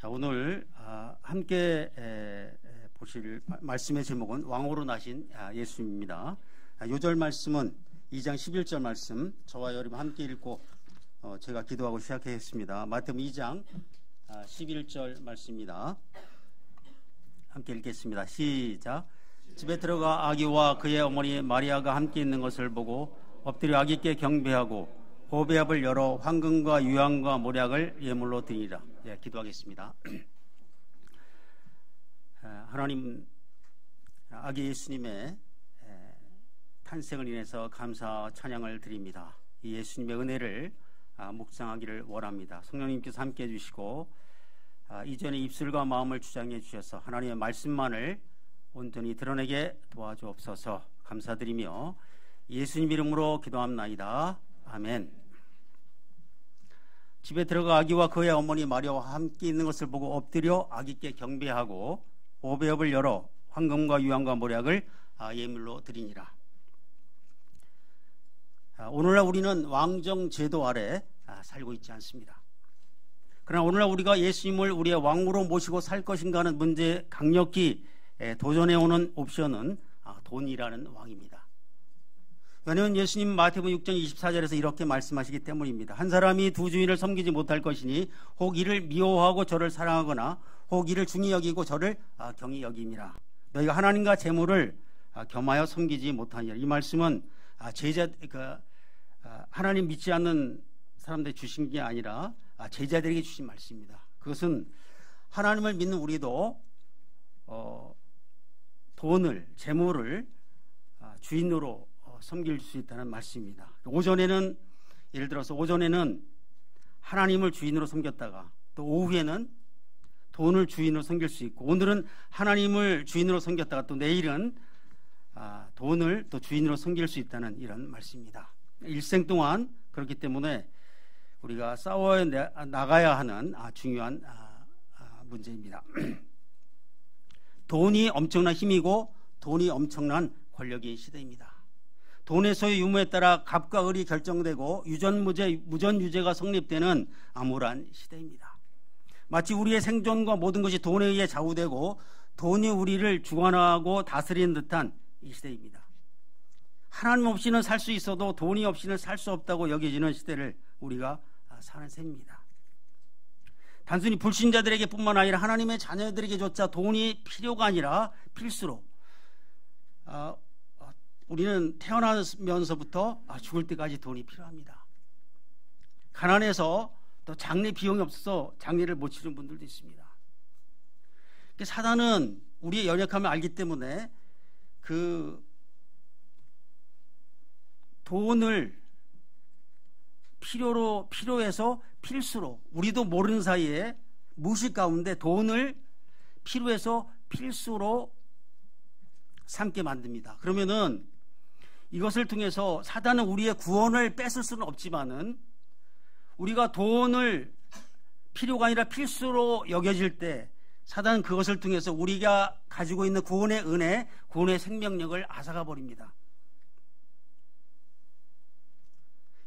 자, 오늘 함께 보실 말씀의 제목은 왕으로 나신 예수님입니다. 요절 말씀은 2장 11절 말씀, 저와 여러분 함께 읽고 제가 기도하고 시작하겠습니다. 마태복음 2장 11절 말씀입니다. 함께 읽겠습니다. 시작. 집에 들어가 아기와 그의 어머니 마리아가 함께 있는 것을 보고 엎드려 아기께 경배하고 보배압을 열어 황금과 유황과 모략을 예물로 드리라. 예, 기도하겠습니다. 하나님, 아기 예수님의 탄생을 인해서 감사 찬양을 드립니다. 이 예수님의 은혜를 묵상하기를 원합니다. 성령님께서 함께 해주시고 이전에 입술과 마음을 주장해 주셔서 하나님의 말씀만을 온전히 드러내게 도와주옵소서. 감사드리며 예수님 이름으로 기도합나이다. 아멘. 집에 들어가 아기와 그의 어머니 마리아와 함께 있는 것을 보고 엎드려 아기께 경배하고 보배업을 열어 황금과 유황과 모략을 예물로 드리니라. 오늘날 우리는 왕정 제도 아래 살고 있지 않습니다. 그러나 오늘날 우리가 예수님을 우리의 왕으로 모시고 살 것인가 하는 문제에 강력히 도전해오는 옵션은 돈이라는 왕입니다. 왜냐하면 예수님 마태복음 6장 24절에서 이렇게 말씀하시기 때문입니다. 한 사람이 두 주인을 섬기지 못할 것이니 혹 이를 미워하고 저를 사랑하거나 혹 이를 중히 여기고 저를 경히 여김이라. 너희가 하나님과 재물을 겸하여 섬기지 못하니라. 이 말씀은 하나님 믿지 않는 사람들이 주신 게 아니라 제자들에게 주신 말씀입니다. 그것은 하나님을 믿는 우리도 돈을, 재물을 주인으로 섬길 수 있다는 말씀입니다. 예를 들어서 오전에는 하나님을 주인으로 섬겼다가 또 오후에는 돈을 주인으로 섬길 수 있고, 오늘은 하나님을 주인으로 섬겼다가 또 내일은 돈을 또 주인으로 섬길 수 있다는 이런 말씀입니다. 일생 동안 그렇기 때문에 우리가 싸워 나가야 하는 중요한 문제입니다. 돈이 엄청난 힘이고 돈이 엄청난 권력의 시대입니다. 돈의 소유 유무에 따라 갑과 을이 결정되고 무전유죄가 성립되는 암울한 시대입니다. 마치 우리의 생존과 모든 것이 돈에 의해 좌우되고 돈이 우리를 주관하고 다스리는 듯한 이 시대입니다. 하나님 없이는 살 수 있어도 돈이 없이는 살 수 없다고 여겨지는 시대를 우리가 사는 셈입니다. 단순히 불신자들에게 뿐만 아니라 하나님의 자녀들에게조차 돈이 필요가 아니라 필수로, 우리는 태어나면서부터 죽을 때까지 돈이 필요합니다. 가난해서 또 장례 비용이 없어서 장례를 못 치르는 분들도 있습니다. 사단은 우리의 연약함을 알기 때문에 그 돈을 필요해서 필수로, 우리도 모르는 사이에 무의식 가운데 돈을 필요해서 필수로 삼게 만듭니다. 그러면은 이것을 통해서 사단은 우리의 구원을 뺏을 수는 없지만은 우리가 돈을 필요가 아니라 필수로 여겨질 때 사단은 그것을 통해서 우리가 가지고 있는 구원의 은혜, 구원의 생명력을 앗아가 버립니다.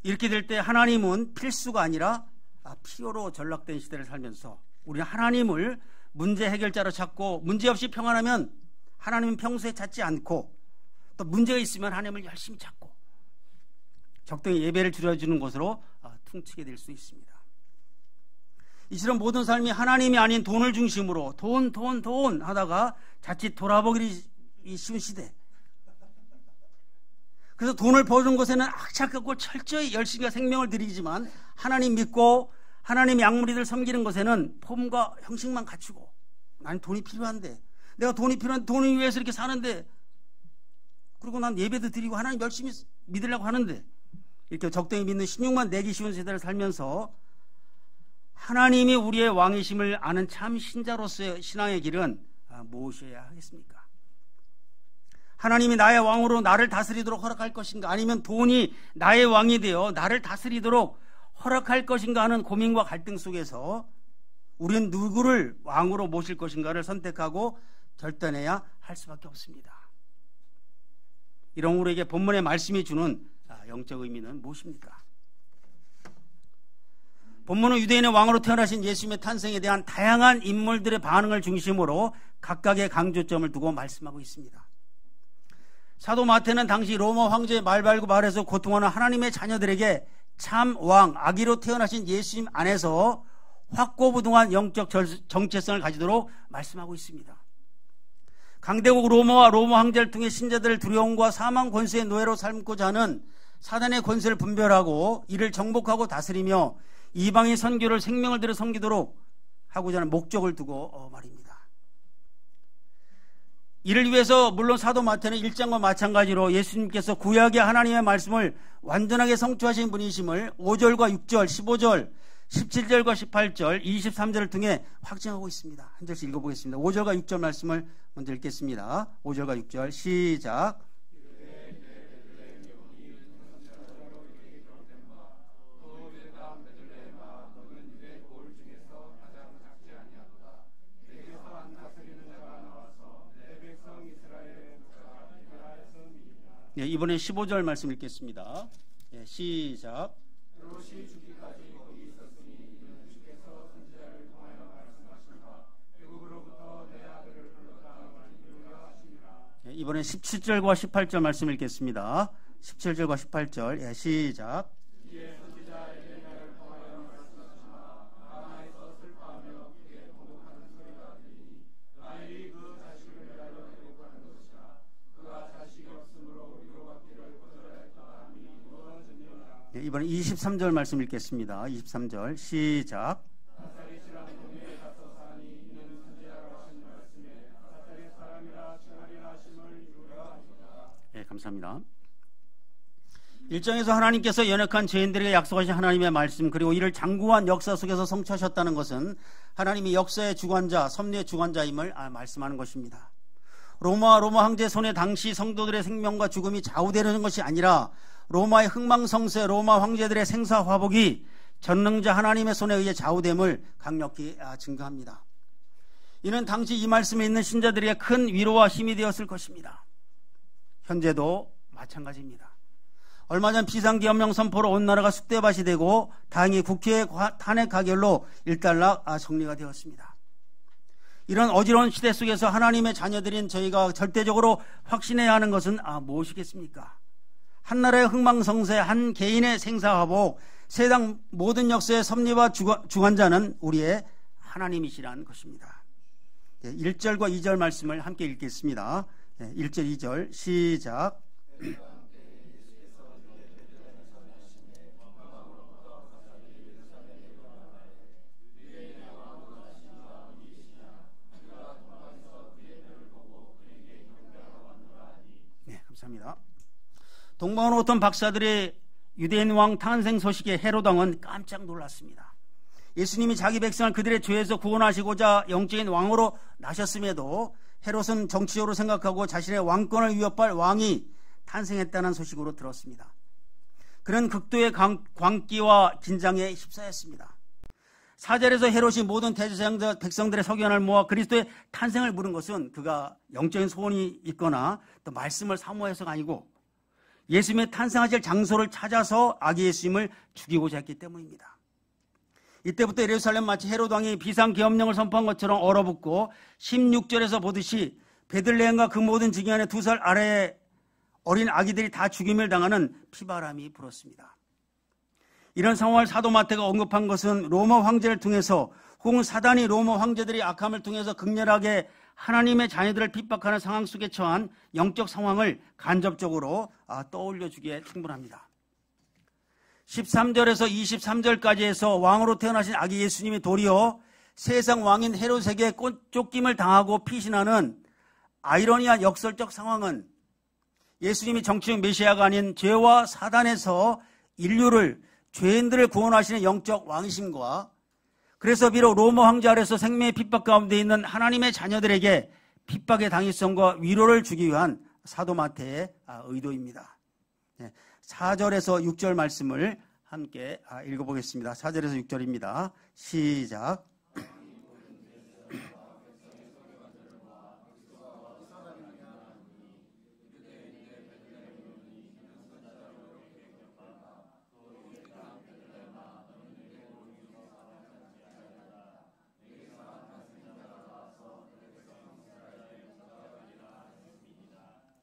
이렇게 될 때 하나님은 필수가 아니라 필요로 전락된 시대를 살면서 우리는 하나님을 문제 해결자로 찾고, 문제 없이 평안하면 하나님은 평소에 찾지 않고, 또 문제가 있으면 하나님을 열심히 찾고 적당히 예배를 드려주는 것으로 퉁치게 될 수 있습니다. 이처럼 모든 삶이 하나님이 아닌 돈을 중심으로 돈 하다가 자칫 돌아보기 쉬운 시대. 그래서 돈을 버는 것에는 악착같고 철저히 열심과 생명을 들이지만 하나님 믿고 하나님의 약물이들 섬기는 것에는 폼과 형식만 갖추고, 난 돈이 필요한데, 내가 돈이 필요한데 돈을 위해서 이렇게 사는데, 그리고 난 예배도 드리고 하나님 열심히 믿으려고 하는데, 이렇게 적당히 믿는 신용만 내기 쉬운 세대를 살면서 하나님이 우리의 왕이심을 아는 참 신자로서의 신앙의 길은 무엇이어야 하겠습니까? 하나님이 나의 왕으로 나를 다스리도록 허락할 것인가, 아니면 돈이 나의 왕이 되어 나를 다스리도록 허락할 것인가 하는 고민과 갈등 속에서 우리는 누구를 왕으로 모실 것인가를 선택하고 결단해야 할 수밖에 없습니다. 이런 우리에게 본문의 말씀이 주는 영적 의미는 무엇입니까? 본문은 유대인의 왕으로 태어나신 예수님의 탄생에 대한 다양한 인물들의 반응을 중심으로 각각의 강조점을 두고 말씀하고 있습니다. 사도 마태는 당시 로마 황제의 말발굽 아래서 고통하는 하나님의 자녀들에게 참 왕, 아기로 태어나신 예수님 안에서 확고부동한 영적 정체성을 가지도록 말씀하고 있습니다. 강대국 로마와 로마 황제를 통해 신자들을 두려움과 사망 권세의 노예로 삶고자 하는 사단의 권세를 분별하고 이를 정복하고 다스리며 이방인 선교를 생명을 들여 섬기도록 하고자 하는 목적을 두고 말입니다. 이를 위해서 물론 사도 마태는 1장과 마찬가지로 예수님께서 구약의 하나님의 말씀을 완전하게 성취하신 분이심을 5절과 6절, 15절, 17절과 18절, 23절을 통해 확증하고 있습니다. 한 절씩 읽어보겠습니다. 5절과 6절 말씀을 먼저 읽겠습니다. 5절과 6절 시작. 네, 이번엔 15절 말씀 읽겠습니다. 네, 시작. 네, 이번엔 17절과 18절 말씀 읽겠습니다. 17절과 18절 네, 시작. 이번에 23절 말씀 읽겠습니다. 23절 시작. 네, 감사합니다. 1장에서 하나님께서 연약한 죄인들에게 약속하신 하나님의 말씀 그리고 이를 장구한 역사 속에서 성취하셨다는 것은 하나님이 역사의 주관자, 섭리의 주관자임을 말씀하는 것입니다. 로마 황제 손에 당시 성도들의 생명과 죽음이 좌우되는 것이 아니라 로마의 흥망성쇠 로마 황제들의 생사화복이 전능자 하나님의 손에 의해 좌우됨을 강력히 증거합니다. 이는 당시 이 말씀에 있는 신자들에게 큰 위로와 힘이 되었을 것입니다. 현재도 마찬가지입니다. 얼마 전 비상기업령 선포로 온 나라가 쑥대밭이 되고 다행히 국회의 탄핵 가결로 일단락 정리가 되었습니다. 이런 어지러운 시대 속에서 하나님의 자녀들인 저희가 절대적으로 확신해야 하는 것은 무엇이겠습니까? 한 나라의 흥망성쇠, 한 개인의 생사화복, 세상 모든 역사의 섭리와 주관자는 우리의 하나님이시라는 것입니다. 1절과 2절 말씀을 함께 읽겠습니다. 1절, 2절 시작. 네, 감사합니다. 동방으로 오던 박사들의 유대인 왕 탄생 소식에 헤롯 왕은 깜짝 놀랐습니다. 예수님이 자기 백성을 그들의 죄에서 구원하시고자 영적인 왕으로 나셨음에도 헤롯은 정치적으로 생각하고 자신의 왕권을 위협할 왕이 탄생했다는 소식으로 들었습니다. 그는 극도의 광기와 긴장에 휩싸였습니다. 4절에서 헤롯이 모든 대제사장들 백성들의 서기관을 모아 그리스도의 탄생을 물은 것은 그가 영적인 소원이 있거나 또 말씀을 사모해서가 아니고 예수님의 탄생하실 장소를 찾아서 아기 예수님을 죽이고자 했기 때문입니다. 이때부터 예루살렘 마치 헤롯 왕이 비상계엄령을 선포한 것처럼 얼어붙고 16절에서 보듯이 베들레헴과 그 모든 지경 안에 2살 아래의 어린 아기들이 다 죽임을 당하는 피바람이 불었습니다. 이런 상황을 사도 마태가 언급한 것은 로마 황제를 통해서 혹은 사단이 로마 황제들의 악함을 통해서 극렬하게 하나님의 자녀들을 핍박하는 상황 속에 처한 영적 상황을 간접적으로 떠올려주기에 충분합니다. 13절에서 23절까지 해서 왕으로 태어나신 아기 예수님이 도리어 세상 왕인 헤롯에게 쫓김을 당하고 피신하는 아이러니한 역설적 상황은 예수님이 정치적 메시아가 아닌 죄와 사단에서 인류를 죄인들을 구원하시는 영적 왕이심과 그래서 비록 로마 황제 아래서 생명의 핍박 가운데 있는 하나님의 자녀들에게 핍박의 당위성과 위로를 주기 위한 사도 마태의 의도입니다. 4절에서 6절 말씀을 함께 읽어보겠습니다. 4절에서 6절입니다. 시작.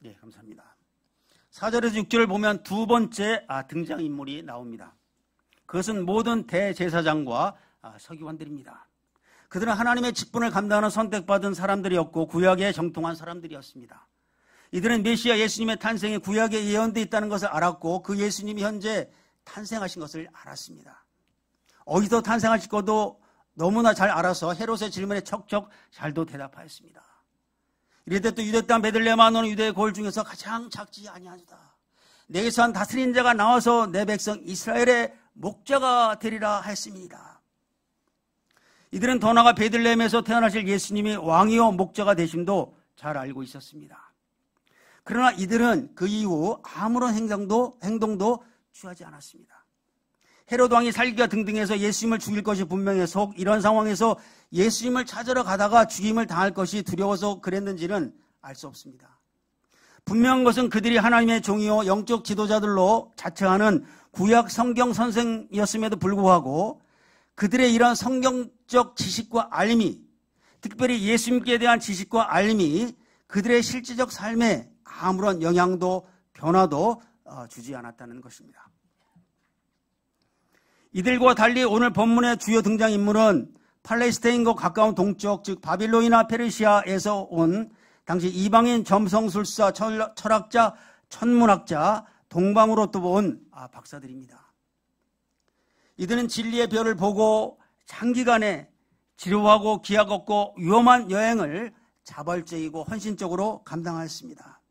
예, 감사합니다. 4절에서 6절을 보면 두 번째 등장인물이 나옵니다. 그것은 모든 대제사장과 서기관들입니다. 그들은 하나님의 직분을 감당하는 선택받은 사람들이었고 구약에 정통한 사람들이었습니다. 이들은 메시아 예수님의 탄생이 구약에 예언되어 있다는 것을 알았고 그 예수님이 현재 탄생하신 것을 알았습니다. 어디서 탄생하실 것도 너무나 잘 알아서 헤롯의 질문에 척척 잘도 대답하였습니다. 이르되 또 유대 땅 베들레헴아 너는 유대의 고을 중에서 가장 작지 아니하도다. 내게서 한 다스린 자가 나와서 내 백성 이스라엘의 목자가 되리라 하였습니다. 이들은 더 나아가 베들레헴에서 태어나실 예수님이 왕이요 목자가 되심도 잘 알고 있었습니다. 그러나 이들은 그 이후 아무런 행동도 취하지 않았습니다. 헤롯 왕이 살기가 등등해서 예수님을 죽일 것이 분명해서 혹 이런 상황에서 예수님을 찾으러 가다가 죽임을 당할 것이 두려워서 그랬는지는 알 수 없습니다. 분명한 것은 그들이 하나님의 종이요 영적 지도자들로 자처하는 구약 성경 선생이었음에도 불구하고 그들의 이런 성경적 지식과 알미, 특별히 예수님께 대한 지식과 알미, 그들의 실제적 삶에 아무런 영향도 변화도 주지 않았다는 것입니다. 이들과 달리 오늘 본문의 주요 등장인물은 팔레스타인과 가까운 동쪽, 즉 바빌론이나 페르시아에서 온 당시 이방인 점성술사, 철학자, 천문학자, 동방으로부터 온 박사들입니다. 이들은 진리의 별을 보고 장기간의 지루하고 기약 없고 위험한 여행을 자발적이고 헌신적으로 감당하였습니다.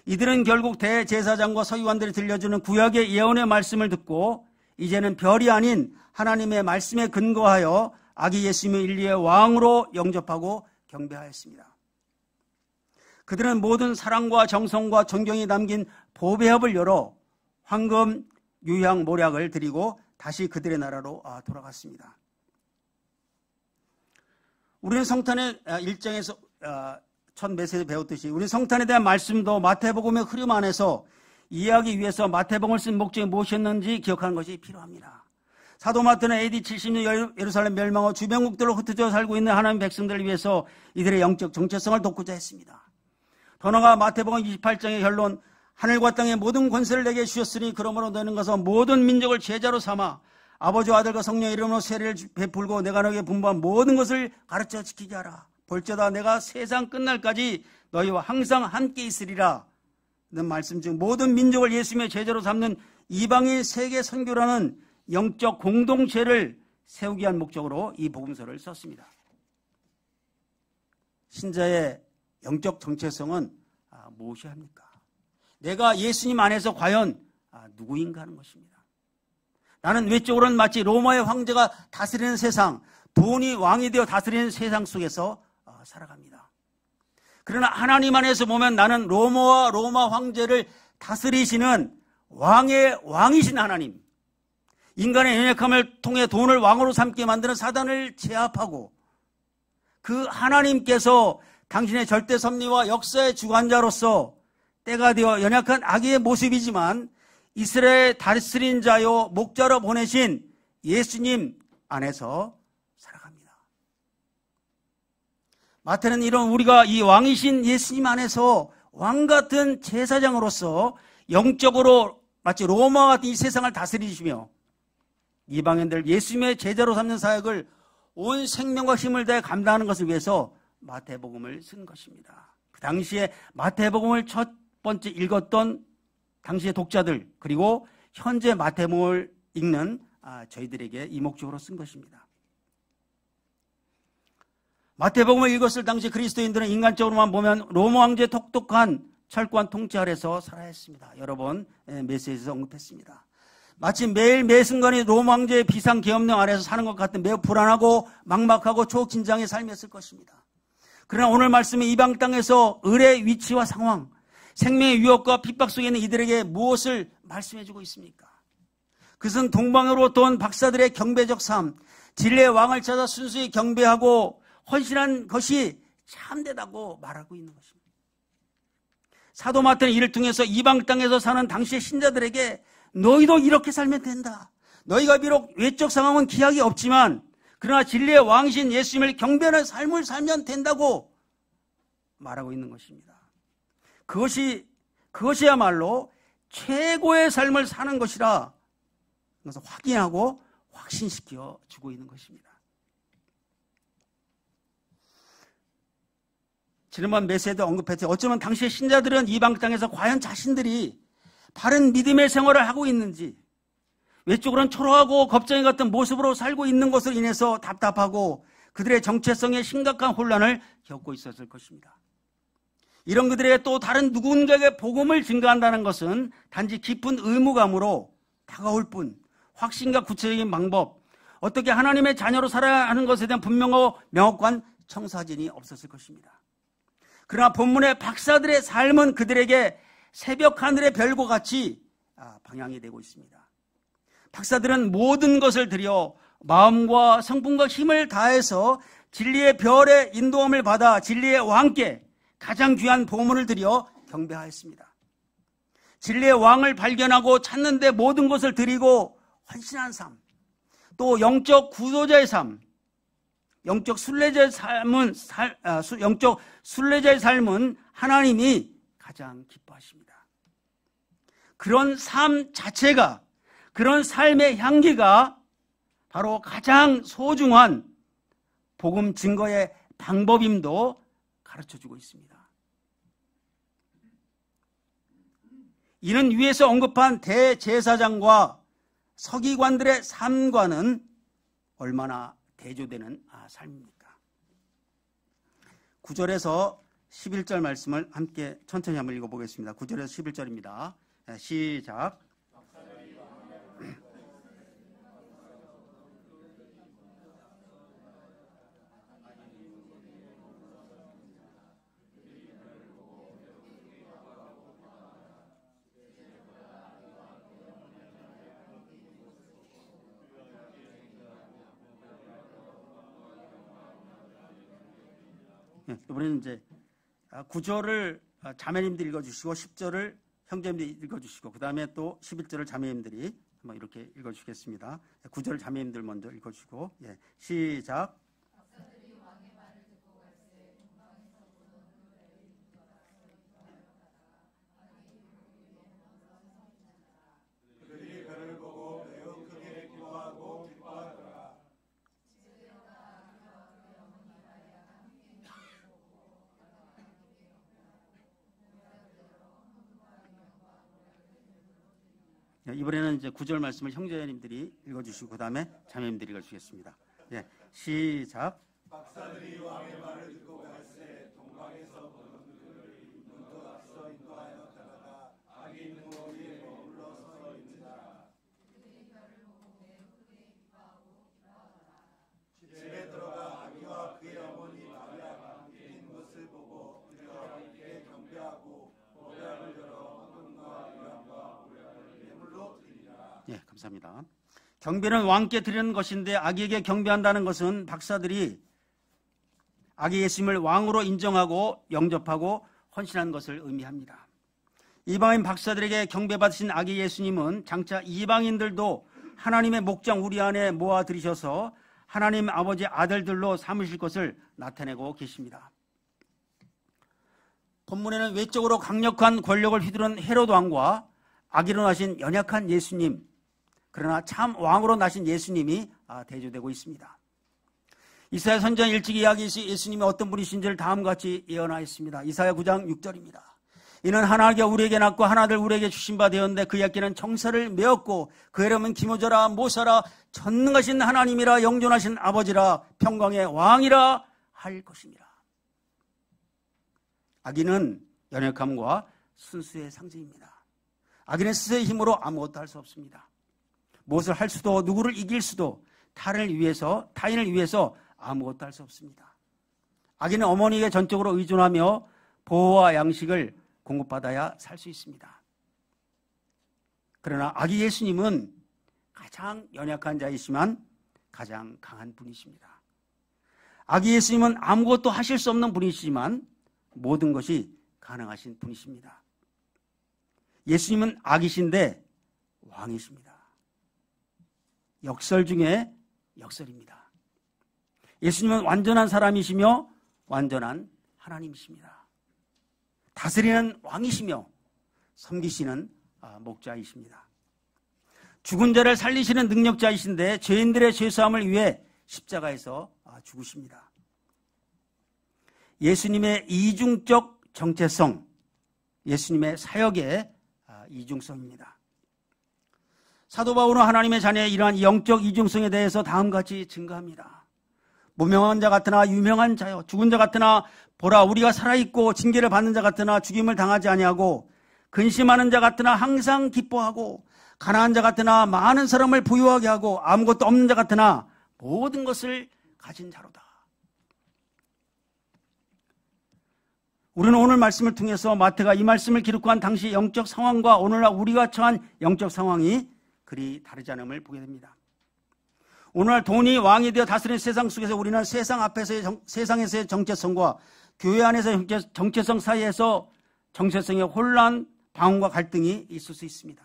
이들은 결국 대제사장과 서기관들이 들려주는 구약의 예언의 말씀을 듣고 이제는 별이 아닌 하나님의 말씀에 근거하여 아기 예수님을 인류의 왕으로 영접하고 경배하였습니다. 그들은 모든 사랑과 정성과 존경이 담긴 보배합을 열어 황금, 유향, 모략을 드리고 다시 그들의 나라로 돌아갔습니다. 우리는 성탄의 1장에서 첫 메시지 배웠듯이 우리 성탄에 대한 말씀도 마태복음의 흐름 안에서 이해하기 위해서 마태복음을 쓴 목적이 무엇이었는지 기억하는 것이 필요합니다. 사도 마태는 AD 70년 예루살렘 멸망후 주변국들로 흩어져 살고 있는 하나님의 백성들을 위해서 이들의 영적 정체성을 돕고자 했습니다. 더 나아가 마태복음 28장의 결론, 하늘과 땅의 모든 권세를 내게 주셨으니 그러므로 너는 가서 모든 민족을 제자로 삼아 아버지와 아들과 성령의 이름으로 세례를 베풀고 내가 너에게 분부한 모든 것을 가르쳐 지키게 하라. 볼지어다 내가 세상 끝날까지 너희와 항상 함께 있으리라. 는 말씀 중 모든 민족을 예수님의 제자로 삼는 이방인 세계 선교라는 영적 공동체를 세우기 위한 목적으로 이 복음서를 썼습니다. 신자의 영적 정체성은 무엇이 합니까? 내가 예수님 안에서 과연 누구인가 하는 것입니다. 나는 외적으로는 마치 로마의 황제가 다스리는 세상, 돈이 왕이 되어 다스리는 세상 속에서 살아갑니다. 그러나 하나님 안에서 보면 나는 로마 황제를 다스리시는 왕의 왕이신 하나님, 인간의 연약함을 통해 돈을 왕으로 삼게 만드는 사단을 제압하고 그 하나님께서 당신의 절대 섭리와 역사의 주관자로서 때가 되어 연약한 아기의 모습이지만 이스라엘 다스린 자요 목자로 보내신 예수님 안에서 살아갑니다. 마태는 이런 우리가 이 왕이신 예수님 안에서 왕같은 제사장으로서 영적으로 마치 로마 같은 이 세상을 다스리시며 이방인들 예수님의 제자로 삼는 사역을 온 생명과 힘을 다해 감당하는 것을 위해서 마태복음을 쓴 것입니다. 그 당시에 마태복음을 첫 번째 읽었던 당시의 독자들 그리고 현재 마태복음을 읽는 저희들에게 이 목적으로 쓴 것입니다. 마태복음을 읽었을 당시 그리스도인들은 인간적으로만 보면 로마 황제의 똑똑한 철권 통치 아래서 살아야 했습니다. 여러 번 메시지에서 언급했습니다. 마치 매일 매 순간이 로마 황제의 비상 계엄령 아래서 사는 것 같은 매우 불안하고 막막하고 초긴장의 삶이었을 것입니다. 그러나 오늘 말씀은 이방 땅에서 을의 위치와 상황, 생명의 위협과 핍박 속에 있는 이들에게 무엇을 말씀해주고 있습니까? 그것은 동방으로부터 온 박사들의 경배적 삶, 진리의 왕을 찾아 순수히 경배하고 헌신한 것이 참되다고 말하고 있는 것입니다. 사도 마태는 이를 통해서 이방 땅에서 사는 당시의 신자들에게 너희도 이렇게 살면 된다. 너희가 비록 외적 상황은 기약이 없지만 그러나 진리의 왕이신 예수님을 경배하는 삶을 살면 된다고 말하고 있는 것입니다. 그것이야말로 최고의 삶을 사는 것이라 그래서 확인하고 확신시켜 주고 있는 것입니다. 지난번 메시지에도 언급했죠. 어쩌면 당시의 신자들은 이방 땅에서 과연 자신들이 바른 믿음의 생활을 하고 있는지, 외적으로는 초라하고 겁쟁이 같은 모습으로 살고 있는 것으로 인해서 답답하고 그들의 정체성에 심각한 혼란을 겪고 있었을 것입니다. 이런 그들에게 또 다른 누군가에게 복음을 증거한다는 것은 단지 깊은 의무감으로 다가올 뿐, 확신과 구체적인 방법, 어떻게 하나님의 자녀로 살아야 하는 것에 대한 분명하고 명확한 청사진이 없었을 것입니다. 그러나 본문의 박사들의 삶은 그들에게 새벽 하늘의 별과 같이 방향이 되고 있습니다. 박사들은 모든 것을 들여 마음과 성품과 힘을 다해서 진리의 별의 인도함을 받아 진리의 왕께 가장 귀한 보물을 들여 경배하였습니다. 진리의 왕을 발견하고 찾는 데 모든 것을 드리고 헌신한 삶, 또 영적 구도자의 삶, 영적 순례자의 삶은 하나님이 가장 기뻐하십니다. 그런 삶 자체가, 그런 삶의 향기가 바로 가장 소중한 복음 증거의 방법임도 가르쳐주고 있습니다. 이는 위에서 언급한 대제사장과 서기관들의 삶과는 얼마나 대조되는 삶입니까? 9절에서 11절 말씀을 함께 천천히 한번 읽어보겠습니다. 9절에서 11절입니다. 시작. 이번에는 이제 9절을 자매님들이 읽어주시고 10절을 형제님들이 읽어주시고 그 다음에 또 11절을 자매님들이 한번 이렇게 읽어주시겠습니다. 9절을 자매님들 먼저 읽어주시고 시작. 이번에는 이제 9절 말씀을 형제님들이 읽어주시고 그 다음에 자매님들이 읽어주시겠습니다. 시작. 박사들이 왕의 말을 듣고 갈새 동방에서 보는 그들이 눈도 앞서 인도하여 다가가 악인 무리에 머물러 서 있는지라. 집에 들어가 아기와 그의 어머니 마리아가 함께 있는 것을 보고 그들과 함께 경배하고 보약을 열어 헌금과 유향과 보약을 예물로 드리라. 감사합니다. 경배는 왕께 드리는 것인데 아기에게 경배한다는 것은 박사들이 아기 예수님을 왕으로 인정하고 영접하고 헌신한 것을 의미합니다. 이방인 박사들에게 경배받으신 아기 예수님은 장차 이방인들도 하나님의 목장 우리 안에 모아 들이셔서 하나님 아버지 아들들로 삼으실 것을 나타내고 계십니다. 본문에는 외적으로 강력한 권력을 휘두른 헤롯 왕과 아기로 나신 연약한 예수님, 그러나 참 왕으로 나신 예수님이 대조되고 있습니다. 이사야 선지자 일찍이 이야기시 예수님이 어떤 분이신지를 다음과 같이 예언하였습니다. 이사야 9장 6절입니다. 이는 하나가 우리에게 낳고 하나들 우리에게 주신 바 되었는데 그의 어깨는 청사를 메었고 그의 이름은 기모자라 모사라 전능하신 하나님이라 영존하신 아버지라 평강의 왕이라 할 것이니라. 아기는 연약함과 순수의 상징입니다. 아기는 스스로의 힘으로 아무것도 할 수 없습니다. 무엇을 할 수도 누구를 이길 수도 타인을 위해서 아무것도 할 수 없습니다. 아기는 어머니에게 전적으로 의존하며 보호와 양식을 공급받아야 살 수 있습니다. 그러나 아기 예수님은 가장 연약한 자이시만 가장 강한 분이십니다. 아기 예수님은 아무것도 하실 수 없는 분이시지만 모든 것이 가능하신 분이십니다. 예수님은 아기신데 왕이십니다. 역설 중에 역설입니다. 예수님은 완전한 사람이시며 완전한 하나님이십니다. 다스리는 왕이시며 섬기시는 목자이십니다. 죽은 자를 살리시는 능력자이신데 죄인들의 죄사함을 위해 십자가에서 죽으십니다. 예수님의 이중적 정체성, 예수님의 사역의 이중성입니다. 사도 바울은 하나님의 자녀의 이러한 영적 이중성에 대해서 다음같이 증거합니다. 무명한 자 같으나 유명한 자요, 죽은 자 같으나 보라 우리가 살아있고 징계를 받는 자 같으나 죽임을 당하지 아니하고 근심하는 자 같으나 항상 기뻐하고 가난한 자 같으나 많은 사람을 부유하게 하고 아무것도 없는 자 같으나 모든 것을 가진 자로다. 우리는 오늘 말씀을 통해서 마태가 이 말씀을 기록한 당시 영적 상황과 오늘날 우리가 처한 영적 상황이 그리 다르지 않음을 보게 됩니다. 오늘날 돈이 왕이 되어 다스리는 세상 속에서 우리는 세상에서의 정체성과 교회 안에서의 정체성 사이에서 정체성의 혼란, 방황과 갈등이 있을 수 있습니다.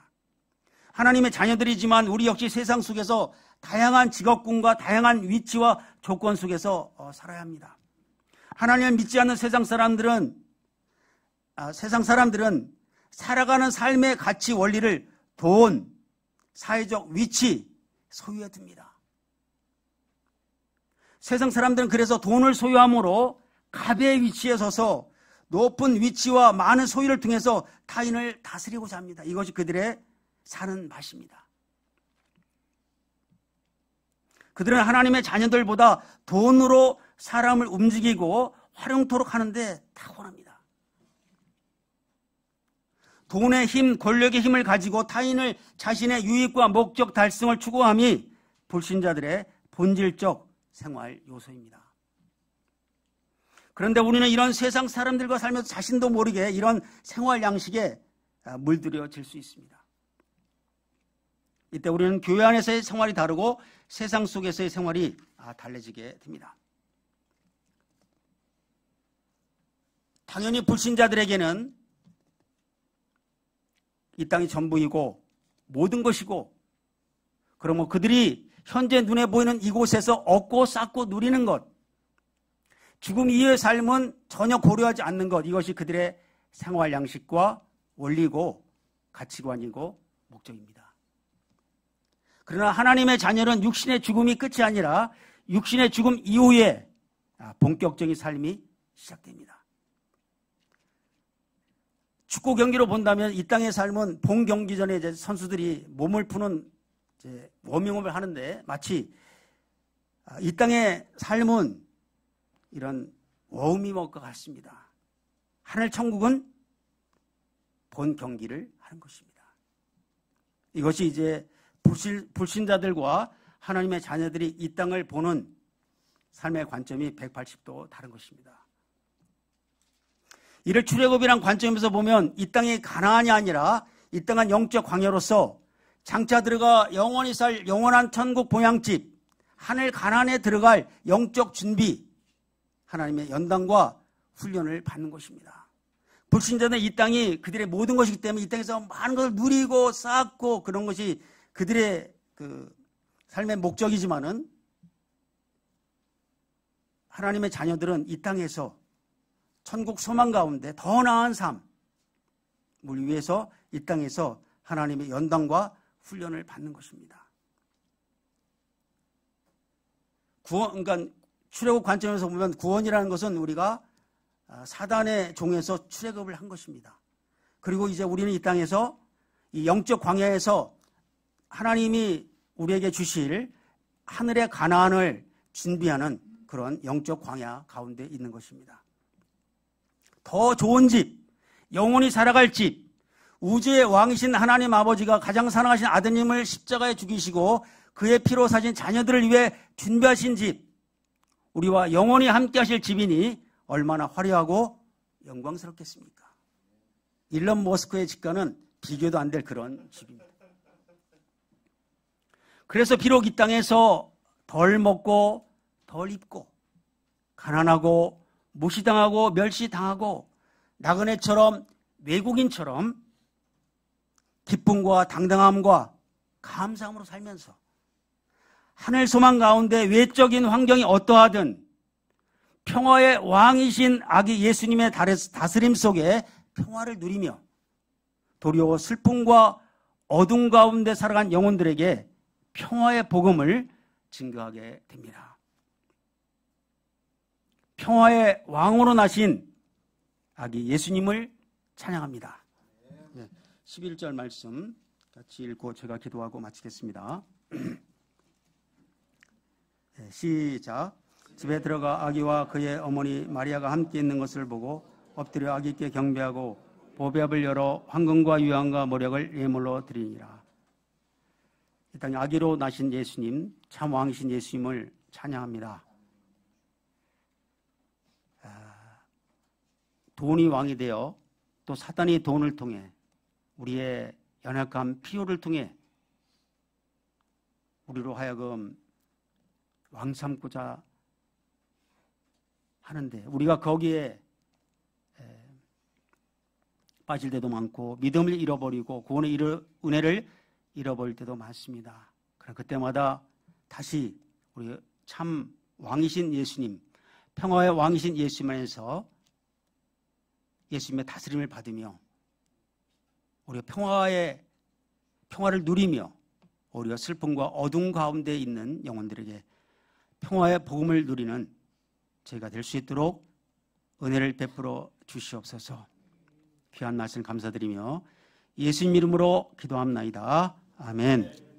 하나님의 자녀들이지만 우리 역시 세상 속에서 다양한 직업군과 다양한 위치와 조건 속에서 살아야 합니다. 하나님을 믿지 않는 세상 사람들은 살아가는 삶의 가치 원리를 돈, 사회적 위치, 소유에 둡니다. 세상 사람들은 그래서 돈을 소유함으로 갑의 위치에 서서 높은 위치와 많은 소유를 통해서 타인을 다스리고자 합니다. 이것이 그들의 사는 맛입니다. 그들은 하나님의 자녀들보다 돈으로 사람을 움직이고 활용토록 하는데 탁월합니다. 돈의 힘, 권력의 힘을 가지고 타인을 자신의 유익과 목적 달성을 추구함이 불신자들의 본질적 생활 요소입니다. 그런데 우리는 이런 세상 사람들과 살면서 자신도 모르게 이런 생활 양식에 물들여질 수 있습니다. 이때 우리는 교회 안에서의 생활이 다르고 세상 속에서의 생활이 달라지게 됩니다. 당연히 불신자들에게는 이 땅이 전부이고 모든 것이고, 그러면 그들이 현재 눈에 보이는 이곳에서 얻고 쌓고 누리는 것, 죽음 이후의 삶은 전혀 고려하지 않는 것, 이것이 그들의 생활 양식과 원리고 가치관이고 목적입니다. 그러나 하나님의 자녀는 육신의 죽음이 끝이 아니라 육신의 죽음 이후에 본격적인 삶이 시작됩니다. 축구 경기로 본다면 이 땅의 삶은 본 경기 전에 이제 선수들이 몸을 푸는 이제 워밍업을 하는데, 마치 이 땅의 삶은 이런 워밍업과 같습니다. 하늘 천국은 본 경기를 하는 것입니다. 이것이 이제 불신자들과 하나님의 자녀들이 이 땅을 보는 삶의 관점이 180도 다른 것입니다. 이를 출애굽이란 관점에서 보면 이 땅이 가나안이 아니라 이 땅은 영적 광야로서 장차 들어가 영원히 살 영원한 천국 보양집, 하늘 가나안에 들어갈 영적 준비, 하나님의 연단과 훈련을 받는 것입니다. 불신자는 이 땅이 그들의 모든 것이기 때문에 이 땅에서 많은 것을 누리고 쌓고 그런 것이 그들의 그 삶의 목적이지만은, 하나님의 자녀들은 이 땅에서 천국 소망 가운데 더 나은 삶을 위해서 이 땅에서 하나님의 연단과 훈련을 받는 것입니다. 그러니까 출애굽 관점에서 보면 구원이라는 것은 우리가 사단의 종에서 출애굽을 한 것입니다. 그리고 이제 우리는 이 땅에서 이 영적 광야에서 하나님이 우리에게 주실 하늘의 가나안을 준비하는 그런 영적 광야 가운데 있는 것입니다. 더 좋은 집, 영원히 살아갈 집, 우주의 왕이신 하나님 아버지가 가장 사랑하신 아드님을 십자가에 죽이시고 그의 피로 사신 자녀들을 위해 준비하신 집, 우리와 영원히 함께 하실 집이니 얼마나 화려하고 영광스럽겠습니까? 일론 머스크의 집과는 비교도 안 될 그런 집입니다. 그래서 비록 이 땅에서 덜 먹고 덜 입고 가난하고 무시당하고 멸시당하고 나그네처럼 외국인처럼 기쁨과 당당함과 감사함으로 살면서 하늘 소망 가운데 외적인 환경이 어떠하든 평화의 왕이신 아기 예수님의 다스림 속에 평화를 누리며 도리어 슬픔과 어둠 가운데 살아간 영혼들에게 평화의 복음을 증거하게 됩니다. 평화의 왕으로 나신 아기 예수님을 찬양합니다. 11절 말씀 같이 읽고 제가 기도하고 마치겠습니다. 시작. 집에 들어가 아기와 그의 어머니 마리아가 함께 있는 것을 보고 엎드려 아기께 경배하고 보배압을 열어 황금과 유황과 모략을 예물로 드리니라. 이 땅에 아기로 나신 예수님, 참 왕이신 예수님을 찬양합니다. 돈이 왕이 되어 또 사단이 돈을 통해 우리의 연약한 필요를 통해 우리로 하여금 왕 삼고자 하는데 우리가 거기에 빠질 때도 많고 믿음을 잃어버리고 구원의 은혜를 잃어버릴 때도 많습니다. 그러나 그때마다 다시 우리 참 왕이신 예수님, 평화의 왕이신 예수님 안에서 예수님의 다스림을 받으며 우리가 평화를 누리며 우리가 슬픔과 어둠 가운데 있는 영혼들에게 평화의 복음을 누리는 저희가 될 수 있도록 은혜를 베풀어 주시옵소서. 귀한 말씀 감사드리며 예수님 이름으로 기도합나이다. 아멘.